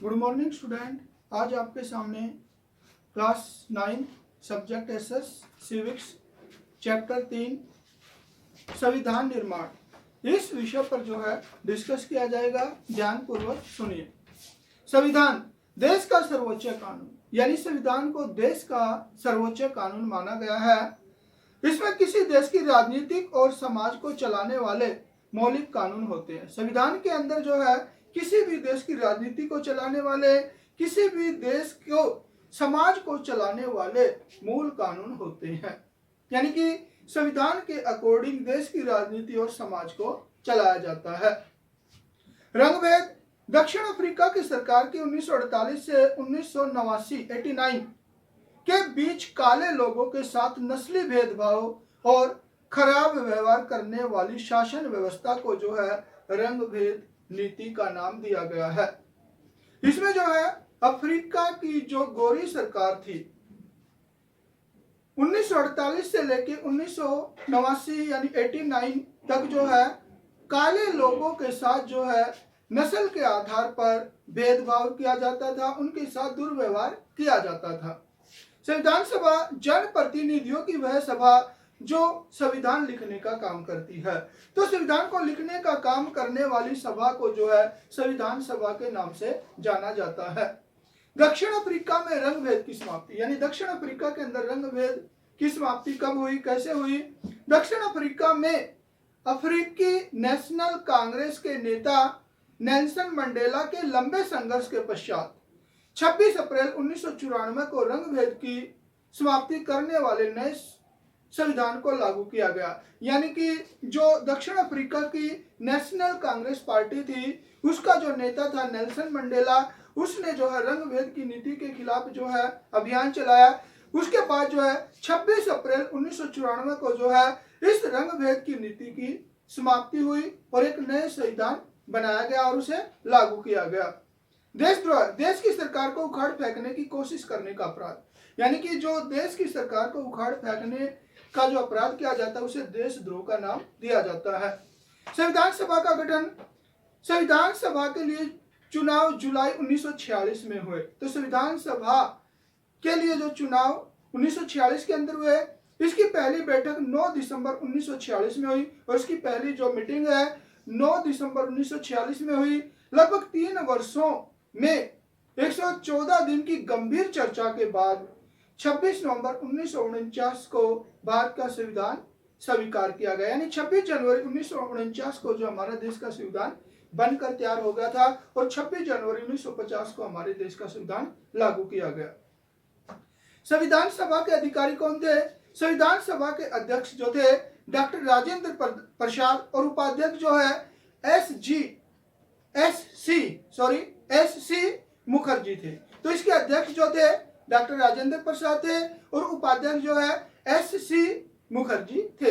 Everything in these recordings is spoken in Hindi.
Good morning student. आज आपके सामने class 9 subject SS civics chapter 3 संविधान निर्माण इस विषय पर जो है डिस्कस किया जाएगा। ध्यानपूर्वक सुनिए। संविधान देश का सर्वोच्च कानून, यानी संविधान को देश का सर्वोच्च कानून माना गया है। इसमें किसी देश की राजनीतिक और समाज को चलाने वाले मौलिक कानून होते हैं। संविधान के अंदर जो है किसी भी देश की राजनीति को चलाने वाले, किसी भी देश को समाज को चलाने वाले मूल कानून होते हैं। यानी कि संविधान के अकॉर्डिंग देश की राजनीति और समाज को चलाया जाता है। रंगभेद दक्षिण अफ्रीका की सरकार की 1948 से 1989 के बीच काले लोगों के साथ नस्ली भेदभाव और खराब व्यवहार करने वाली शासन व्यवस्था को जो है रंगभेद नीति का नाम दिया गया है। इसमें जो है अफ्रीका की जो गोरी सरकार थी 1948 से लेके 1989 यानी 89 तक जो है काले लोगों के साथ जो है नस्ल के आधार पर भेदभाव किया जाता था, उनके साथ दुर्व्यवहार किया जाता था। संविधान सभा जन प्रतिनिधियों की वह सभा जो संविधान लिखने का काम करती है। तो संविधान को लिखने का काम करने वाली सभा को जो है संविधान सभा के नाम से जाना जाता है। दक्षिण अफ्रीका में रंगभेद की समाप्ति, यानी दक्षिण अफ्रीका के अंदर रंगभेद की समाप्ति कब हुई, कैसे हुई? दक्षिण अफ्रीका में अफ्रीकी नेशनल कांग्रेस के नेता नेल्सन मंडेला के लंबे संघर्ष के पश्चात 26 अप्रैल 1994 को रंगभेद की समाप्ति करने वाले नए संविधान को लागू किया गया। यानी कि जो दक्षिण अफ्रीका की नेशनल कांग्रेस पार्टी थी, उसका जो नेता था नेल्सन मंडेला, उसने जो है रंगभेद की नीति के खिलाफ जो है अभियान चलाया। उसके बाद जो है 26 अप्रैल 1994 को जो है इस रंगभेद की नीति की समाप्ति हुई और एक नए संविधान बनाया गया और उसे लागू किया गया। देशद्रोह देश की सरकार को उखाड़ फेंकने की कोशिश करने का अपराध, यानी कि जो देश की सरकार को उखाड़ फेंकने का जो अपराध किया जाता है उसे देशद्रोह का नाम दिया जाता है। संविधान सभा का गठन, संविधान सभा के लिए चुनाव जुलाई 1946 में हुए। तो संविधान सभा के लिए जो चुनाव 1946 के अंदर हुए, इसकी पहली बैठक 9 दिसंबर 1946 में हुई और इसकी पहली जो मीटिंग है 9 दिसंबर 1946 में हुई। लगभग 3 वर्षों में 114 दिन की गंभीर चर्चा के बाद 26 नवंबर 1949 को भारत का संविधान स्वीकार किया गया। यानी 26 जनवरी 1949 को जो हमारा देश का संविधान बनकर तैयार हो गया था और 26 जनवरी 1950 को हमारे देश का संविधान लागू किया गया। संविधान सभा के अधिकारी कौन थे? संविधान सभा के अध्यक्ष जो थे डॉक्टर राजेंद्र प्रसाद और उपाध्यक्ष जो है एस.सी. मुखर्जी थे। तो इसके अध्यक्ष जो थे डॉक्टर राजेंद्र प्रसाद थे और उपाध्यक्ष जो है एस.सी. मुखर्जी थे।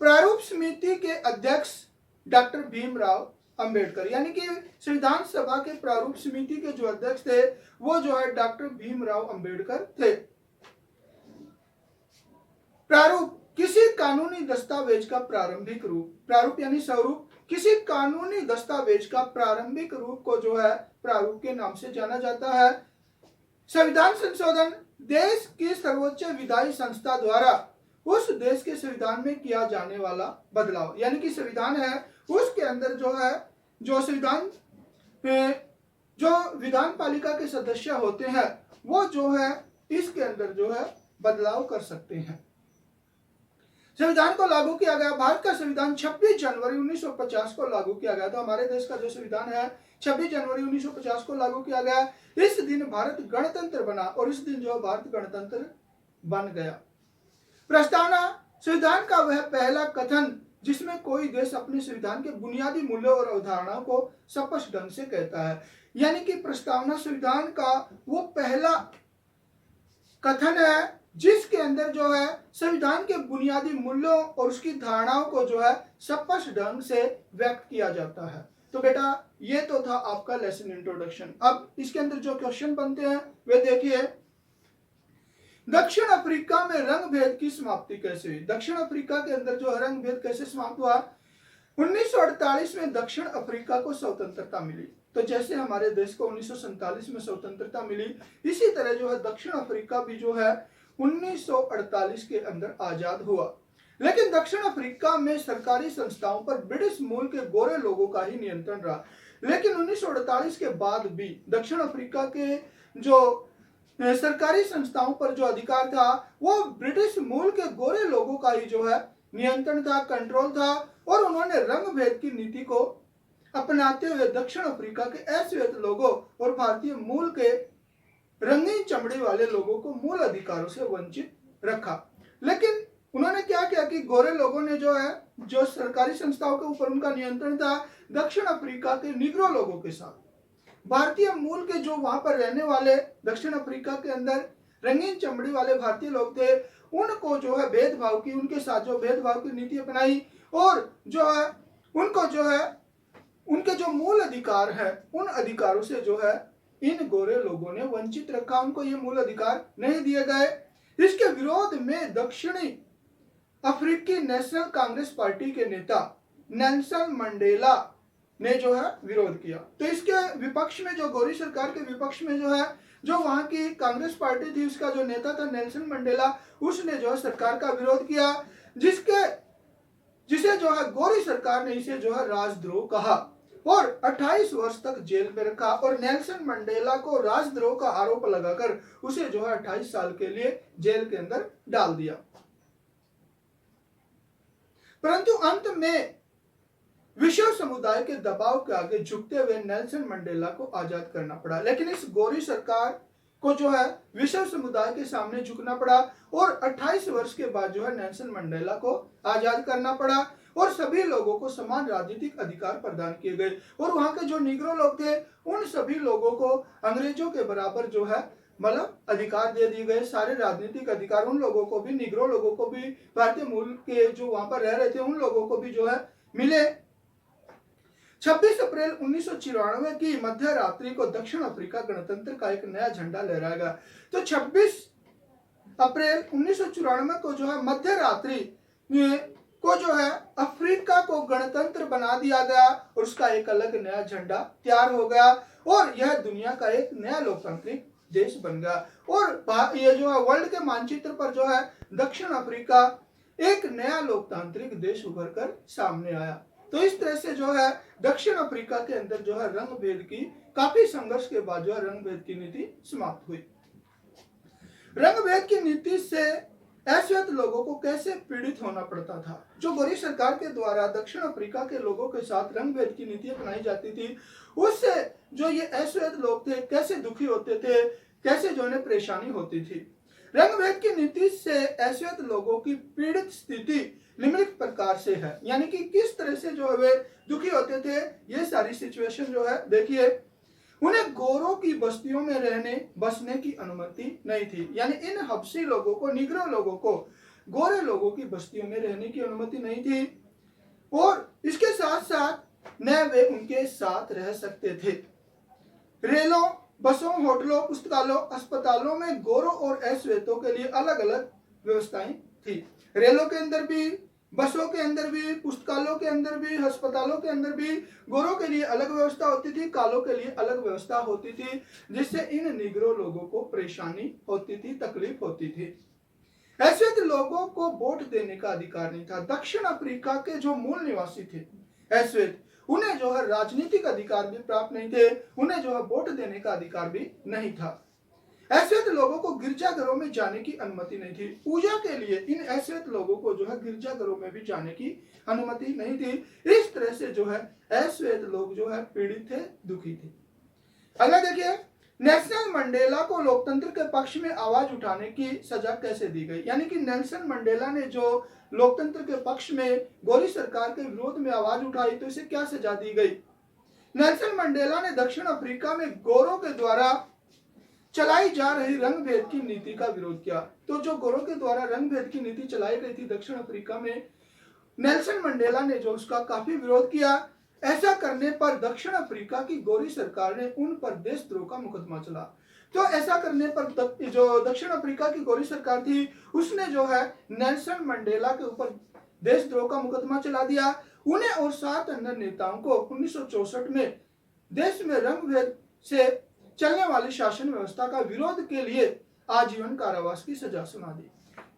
प्रारूप समिति के अध्यक्ष डॉक्टर भीमराव अंबेडकर, यानी कि संविधान सभा के प्रारूप समिति के जो अध्यक्ष थे वो जो है डॉक्टर भीमराव अंबेडकर थे। प्रारूप किसी कानूनी दस्तावेज का प्रारंभिक रूप, प्रारूप यानी स्वरूप, किसी कानूनी दस्तावेज का प्रारंभिक रूप को जो है प्रारूप के नाम से जाना जाता है। संविधान संशोधन देश की सर्वोच्च विधायी संस्था द्वारा उस देश के संविधान में किया जाने वाला बदलाव, यानी कि संविधान है उसके अंदर जो है जो संविधान जो विधान पालिका के सदस्य होते हैं वो जो है इसके अंदर जो है बदलाव कर सकते हैं। संविधान को लागू किया गया। भारत का संविधान 26 जनवरी 1950 को लागू किया गया। तो हमारे देश का जो संविधान है 26 जनवरी 1950 को लागू किया गया। इस दिन भारत गणतंत्र बना और इस दिन जो भारत गणतंत्र बन गया। प्रस्तावना संविधान का वह पहला कथन जिसमें कोई देश अपने संविधान के बुनियादी मूल्यों और अवधारणाओं को स्पष्ट ढंग से कहता है। यानी कि प्रस्तावना संविधान का वो पहला कथन है जिसके अंदर जो है संविधान के बुनियादी मूल्यों और उसकी धारणाओं को जो है स्पष्ट ढंग से व्यक्त किया जाता है। तो बेटा ये तो था आपका लेसन इंट्रोडक्शन। अब इसके अंदर जो क्वेश्चन बनते हैं वे देखिए। दक्षिण अफ्रीका में रंगभेद की समाप्ति कैसे हुई? दक्षिण अफ्रीका के अंदर जो रंगभेद कैसे समाप्त हुआ? 1948 में दक्षिण अफ्रीका को स्वतंत्रता मिली। तो जैसे हमारे देश को 1947 में स्वतंत्रता मिली, इसी तरह जो है दक्षिण अफ्रीका भी जो है 1948 के अंदर आजाद हुआ। लेकिन दक्षिण अफ्रीका में सरकारी संस्थाओं पर ब्रिटिश मूल के गोरे लोगों का ही नियंत्रण रहा। लेकिन 1948 के बाद भी दक्षिण अफ्रीका के जो सरकारी संस्थाओं पर जो अधिकार था वो ब्रिटिश मूल के गोरे लोगों का ही जो है नियंत्रण था, कंट्रोल था। और उन्होंने रंग भेद की नीति को अपनाते हुए दक्षिण अफ्रीका के अश्वेत लोगों और भारतीय मूल के रंगीन चमड़ी वाले लोगों को मूल अधिकारों से वंचित रखा। लेकिन उन्होंने क्या किया कि गोरे लोगों ने जो है, जो सरकारी संस्थाओं के ऊपर उनका नियंत्रण था, दक्षिण अफ्रीका के निग्रो लोगों के साथ भारतीय मूल के जो वहां पर रहने वाले दक्षिण अफ्रीका के अंदर रंगीन चमड़ी वाले भारतीय लोग थे, उनको जो है भेदभाव की, उनके साथ जो भेदभाव की नीति अपनाई और जो है उनको जो है उनके जो मूल अधिकार है उन अधिकारों से जो है इन गोरे लोगों ने वंचित रखा, उनको ये मूल अधिकार नहीं दिए गए। इसके विरोध में दक्षिणी अफ्रीकी नेशनल कांग्रेस पार्टी के नेता नेल्सन मंडेला ने जो है विरोध किया। तो इसके विपक्ष में, जो गोरी सरकार के विपक्ष में जो है, जो वहां की कांग्रेस पार्टी थी, उसका जो नेता था नेल्सन मंडेला, उसने जो है सरकार का विरोध किया, जिसे जो है गोरी सरकार ने इसे जो है राजद्रोह कहा और 28 वर्ष तक जेल में रखा। और नेल्सन मंडेला को राजद्रोह का आरोप लगाकर उसे जो है 28 साल के लिए जेल के अंदर डाल दिया। परंतु अंत में विश्व समुदाय के दबाव के आगे झुकते हुए नेल्सन मंडेला को आजाद करना पड़ा। लेकिन इस गोरी सरकार को जो है विश्व समुदाय के सामने झुकना पड़ा और 28 वर्ष के बाद जो है नेल्सन मंडेला को आजाद करना पड़ा और सभी लोगों को समान राजनीतिक अधिकार प्रदान किए गए। और वहां के जो निग्रो लोग थे, उन सभी लोगों को अंग्रेजों के बराबर जो है मतलब अधिकार दे दिए गए। सारे राजनीतिक अधिकार उन लोगों को भी, निग्रो लोगों को भी, भारतीय मूल के जो वहां पर रह रहे थे उन लोगों को भी जो है मिले। 26 अप्रैल 1994 की मध्य रात्रि को दक्षिण अफ्रीका गणतंत्र का एक नया झंडा लहराएगा। तो 26 अप्रैल 1994 को जो है मध्य रात्रि को जो है अफ्रीका को गणतंत्र बना दिया गया और उसका एक अलग नया झंडा तैयार हो गया और यह दुनिया का एक नया लोकतांत्रिक देश बन गया। और ये जो है वर्ल्ड के मानचित्र पर जो है दक्षिण अफ्रीका एक नया लोकतांत्रिक देश उभर कर सामने आया। तो इस तरह से जो है दक्षिण अफ्रीका के अंदर जो है रंग भेद की काफी संघर्ष के बाद जो है रंग भेद की नीति समाप्त हुई। रंग भेद की नीति से अश्वेत लोगों को कैसे पीड़ित होना पड़ता था। जो गोरी सरकार के द्वारा दक्षिण अफ्रीका के लोगों के साथ रंग भेद की नीति अपनाई जाती थी, उससे जो ये अश्वेत लोग थे कैसे दुखी होते थे, कैसे जो उन्हें परेशानी होती थी। रंग भेद की नीति से अश्वेत लोगों की पीड़ित स्थिति निम्नलिखित प्रकार से है, यानी कि किस तरह से जो है वे दुखी होते थे। ये सारी सिचुएशन जो है देखिए, उन्हें गोरों की बस्तियों में रहने बसने की अनुमति नहीं थी, यानी इन हबशी लोगों को, निग्रो लोगों को गोरे लोगों की बस्तियों में रहने की अनुमति नहीं थी। और इसके साथ साथ न वे उनके साथ रह सकते थे। रेलों, बसों, होटलों, पुस्तकालयों, अस्पतालों में गोरों और अश्वेतों के लिए अलग अलग व्यवस्थाएं थी। रेलों के अंदर भी, बसों के अंदर भी, पुस्तकालयों के अंदर भी, अस्पतालों के अंदर भी गोरों के लिए अलग व्यवस्था होती थी, कालों के लिए अलग व्यवस्था होती थी, जिससे इन निग्रो लोगों को परेशानी होती थी, तकलीफ होती थी। अश्वेत लोगों को वोट देने का अधिकार नहीं था। दक्षिण अफ्रीका के जो मूल निवासी थे अश्वेत, उन्हें जो है राजनीतिक अधिकार भी प्राप्त नहीं थे, उन्हें जो है वोट देने का अधिकार भी नहीं था। अश्वेत लोगों को गिरजाघरों में जाने की अनुमति नहीं थी। पूजा के लिए इन अश्वेत लोगों को जो है गिरजाघरों में भी जाने की अनुमति नहीं थी। इस तरह से जो है अश्वेत लोग जो है पीड़ित थे, दुखी थे। अगला देखिए, नेल्सन मंडेला को लोकतंत्र के पक्ष में आवाज उठाने की सजा कैसे दी गई। यानी कि नेल्सन मंडेला ने जो लोकतंत्र के पक्ष में गोरी सरकार के विरोध में आवाज उठाई, तो इसे क्या सजा दी गई। नेल्सन मंडेला ने दक्षिण अफ्रीका में गोरों के द्वारा चलाई जा रही रंग भेद की नीति का विरोध किया। तो जो गोरों के द्वारा रंग भेद की नीति चलाई गई थी दक्षिण अफ्रीका में, नेल्सन मंडेला ने जो उसका काफी विरोध किया। ऐसा करने पर दक्षिण अफ्रीका की गोरी सरकार ने उन पर देशद्रोह का मुकदमा चला। तो ऐसा करने पर जो दक्षिण अफ्रीका की गोरी सरकार थी, उसने जो है नेल्सन मंडेला के ऊपर देशद्रोह का मुकदमा चला दिया उन्हें और 7 अन्य नेताओं को 1964 में देश में रंग भेद से चलने वाली शासन व्यवस्था का विरोध के लिए आजीवन कारावास की सजा सुना दी।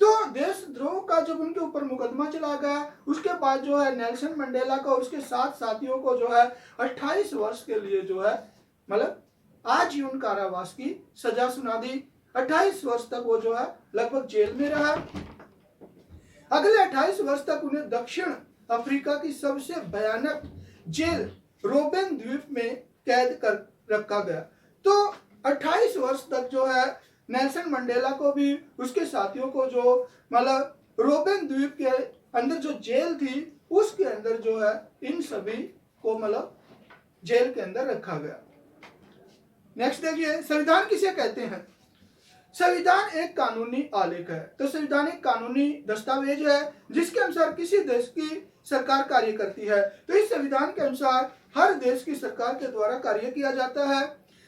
तो देशद्रोह का जब उनके ऊपर मुकदमा चला गया, उसके बाद जो है नेल्सन मंडेला को और उसके 7 साथियों को जो है 28 वर्ष के लिए जो है मतलब आजीवन कारावास की सजा सुना दी। 28 वर्ष तक वो जो है लगभग जेल में रहा। अगले 28 वर्ष तक उन्हें दक्षिण अफ्रीका की सबसे भयानक जेल रोबेन द्वीप में कैद कर रखा गया। तो 28 वर्ष तक जो है नेल्सन मंडेला को भी उसके साथियों को जो मतलब रोबेन द्वीप के अंदर जो जेल थी उसके अंदर जो है इन सभी को मतलब जेल के अंदर रखा गया। नेक्स्ट देखिए, संविधान किसे कहते हैं? संविधान एक कानूनी आलेख है। तो संविधान एक कानूनी दस्तावेज है जिसके अनुसार किसी देश की सरकार कार्य करती है। तो इस संविधान के अनुसार हर देश की सरकार के द्वारा कार्य किया जाता है।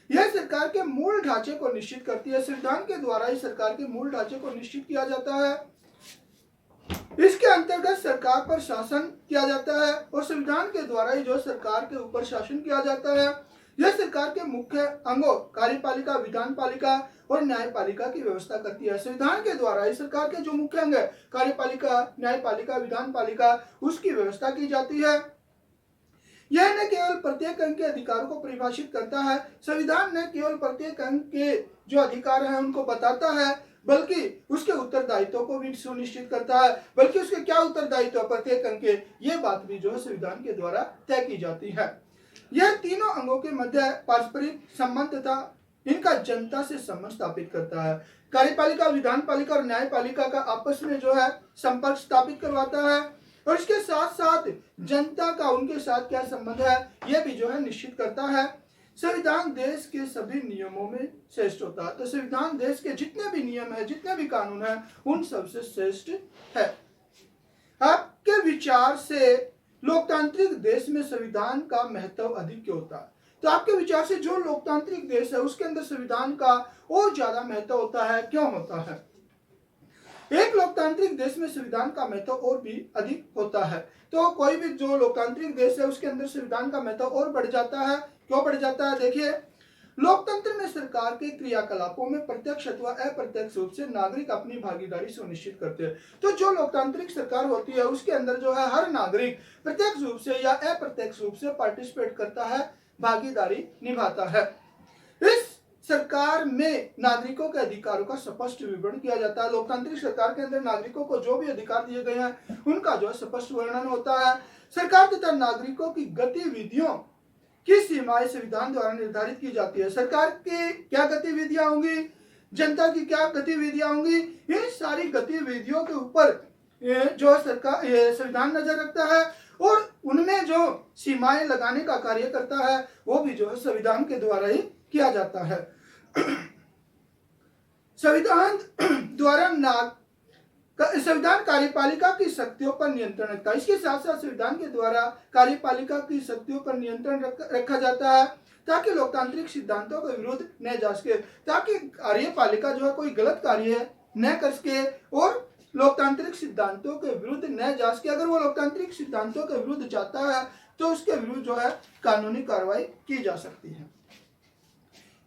यह सरकार के मूल ढांचे को निश्चित करती है। संविधान के द्वारा ही सरकार के मूल ढांचे को निश्चित किया जाता है। इसके अंतर्गत सरकार पर शासन किया जाता है और संविधान के द्वारा ही जो सरकार के ऊपर शासन किया जाता है। यह सरकार के मुख्य अंगों कार्यपालिका, विधान पालिका और न्यायपालिका की व्यवस्था करती है। संविधान के द्वारा ही सरकार के जो मुख्य अंग है कार्यपालिका, न्यायपालिका, विधान पालिका, उसकी व्यवस्था की जाती है। यह न केवल प्रत्येक अंग के अधिकारों को परिभाषित करता है, संविधान न केवल प्रत्येक अंग के जो अधिकार हैं उनको बताता है, बल्कि उसके उत्तरदायित्व को भी सुनिश्चित करता है। बल्कि उसके क्या उत्तरदायित्व प्रत्येक अंग के, ये बात भी जो है संविधान के द्वारा तय की जाती है। यह तीनों अंगों के मध्य पारस्परिक संबंध तथा इनका जनता से संबंध स्थापित करता है। कार्यपालिका, विधान पालिका और न्यायपालिका का आपस में जो है संपर्क स्थापित करवाता है और इसके साथ साथ जनता का उनके साथ क्या संबंध है यह भी जो है निश्चित करता है। संविधान देश के सभी नियमों में श्रेष्ठ होता है। तो संविधान देश के जितने भी नियम है, जितने भी कानून है, उन सबसे श्रेष्ठ है। आपके विचार से लोकतांत्रिक देश में संविधान का महत्व अधिक क्यों होता है? तो आपके विचार से जो लोकतांत्रिक देश है उसके अंदर संविधान का और ज्यादा महत्व होता है, क्यों होता है? एक लोकतांत्रिक देश में संविधान का महत्व और भी अधिक होता है। तो कोई भी जो लोकतांत्रिक देश है उसके अंदर संविधान का महत्व और बढ़ जाता है। क्यों बढ़ जाता है? देखिए, लोकतंत्र में सरकार के क्रियाकलापों में प्रत्यक्ष अथवा अप्रत्यक्ष रूप से नागरिक अपनी भागीदारी सुनिश्चित करते हैं। तो जो लोकतांत्रिक सरकार होती है उसके अंदर जो है हर नागरिक प्रत्यक्ष रूप से या अप्रत्यक्ष रूप से पार्टिसिपेट करता है, भागीदारी निभाता है। इस सरकार में नागरिकों के अधिकारों का स्पष्ट विवरण किया जाता है। लोकतांत्रिक सरकार के अंदर नागरिकों को जो भी अधिकार दिए गए हैं उनका जो है स्पष्ट वर्णन होता है। सरकार तथा नागरिकों की गतिविधियों की सीमाएं संविधान द्वारा निर्धारित की जाती है। सरकार की क्या गतिविधियां होंगी, जनता की क्या गतिविधियां होंगी, इन सारी गतिविधियों के ऊपर जो सरकार संविधान नजर रखता है और उनमें जो सीमाएं लगाने का कार्य करता है वो भी जो है संविधान के द्वारा ही किया जाता है। संविधान द्वारा संविधान कार्यपालिका की शक्तियों पर नियंत्रण रखता है। इसके साथ साथ संविधान के द्वारा कार्यपालिका की शक्तियों पर नियंत्रण रखा जाता है ताकि लोकतांत्रिक सिद्धांतों के विरुद्ध न जा सके, ताकि कार्यपालिका जो है कोई गलत कार्य न कर सके और लोकतांत्रिक सिद्धांतों के विरुद्ध न जा सके। अगर वो लोकतांत्रिक सिद्धांतों के विरुद्ध जाता है तो उसके विरुद्ध जो है कानूनी कार्रवाई की जा सकती है।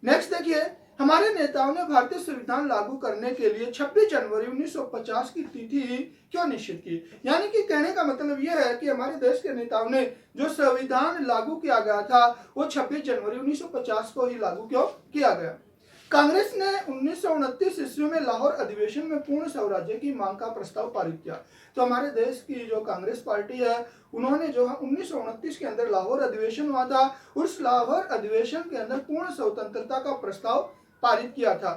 नेक्स्ट देखिए, हमारे नेताओं ने भारतीय संविधान लागू करने के लिए 26 जनवरी 1950 की तिथि क्यों निश्चित की? यानी कि कहने का मतलब यह है कि हमारे देश के नेताओं ने जो संविधान लागू किया गया था वो 26 जनवरी 1950 को ही लागू क्यों किया गया? कांग्रेस ने 1929 ईस्वी में लाहौर अधिवेशन में पूर्ण स्वराज्य की मांग का प्रस्ताव पारित किया। तो हमारे देश की जो कांग्रेस पार्टी है उन्होंने जो है 1929 के अंदर लाहौर अधिवेशन हुआ था, उस लाहौर अधिवेशन के अंदर पूर्ण स्वतंत्रता का प्रस्ताव पारित किया था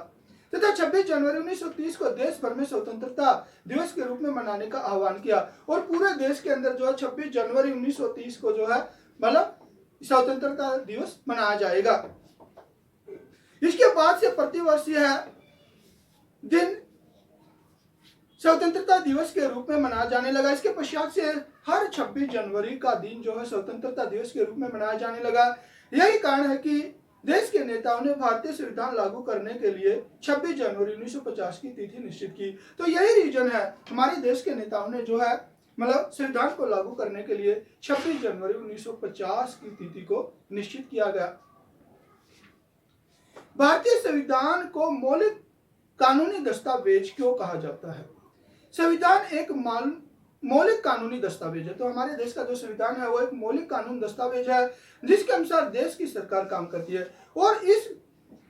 तथा 26 जनवरी 1930 को देश भर में स्वतंत्रता दिवस के रूप में मनाने का आह्वान किया और पूरे देश के अंदर जो है 26 जनवरी 1930 को जो है मतलब स्वतंत्रता दिवस मनाया जाएगा। इसके बाद से प्रतिवर्ष यह दिन स्वतंत्रता दिवस के रूप में मनाया जाने लगा। इसके पश्चात से हर 26 जनवरी का दिन जो है स्वतंत्रता दिवस के रूप में मनाया जाने लगा। यही कारण है कि देश के नेताओं ने भारतीय संविधान लागू करने के लिए 26 जनवरी 1950 की तिथि निश्चित की। तो यही रीजन है हमारे देश के नेताओं ने जो है मतलब संविधान को लागू करने के लिए 26 जनवरी 1950 की तिथि को निश्चित किया गया। भारतीय संविधान को मौलिक कानूनी दस्तावेज क्यों कहा जाता है? संविधान एक मौलिक कानूनी दस्तावेज है। तो हमारे देश का जो संविधान है वो एक मौलिक कानून दस्तावेज है जिसके अनुसार देश की सरकार काम करती है, और इस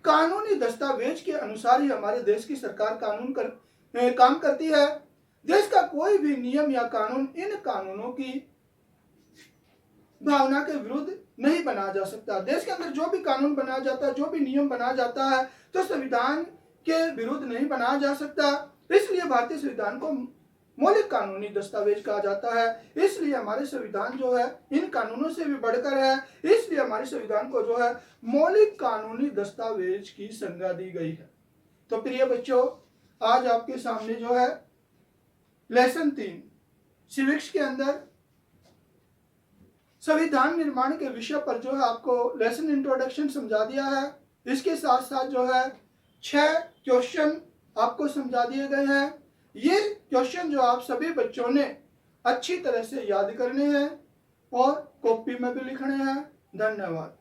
कानूनी दस्तावेज के अनुसार ही हमारे देश की सरकार काम करती है। देश का कोई भी नियम या कानून इन कानूनों की भावना के विरुद्ध नहीं बनाया जा सकता। देश के अंदर जो भी कानून बनाया जाता है, जो भी नियम बनाया जाता है, तो संविधान के विरुद्ध नहीं बनाया जा सकता। इसलिए भारतीय संविधान को मौलिक कानूनी दस्तावेज कहा जाता है। इसलिए हमारे संविधान जो है इन कानूनों से भी बढ़कर है, इसलिए हमारे संविधान को जो है मौलिक कानूनी दस्तावेज की संज्ञा दी गई है। तो प्रिय बच्चों, आज आपके सामने जो है लेसन 3 सिविक्स के अंदर संविधान निर्माण के विषय पर जो है आपको लेसन इंट्रोडक्शन समझा दिया है। इसके साथ साथ जो है 6 क्वेश्चन आपको समझा दिए गए हैं। ये क्वेश्चन जो आप सभी बच्चों ने अच्छी तरह से याद करने हैं और कॉपी में भी लिखने हैं। धन्यवाद।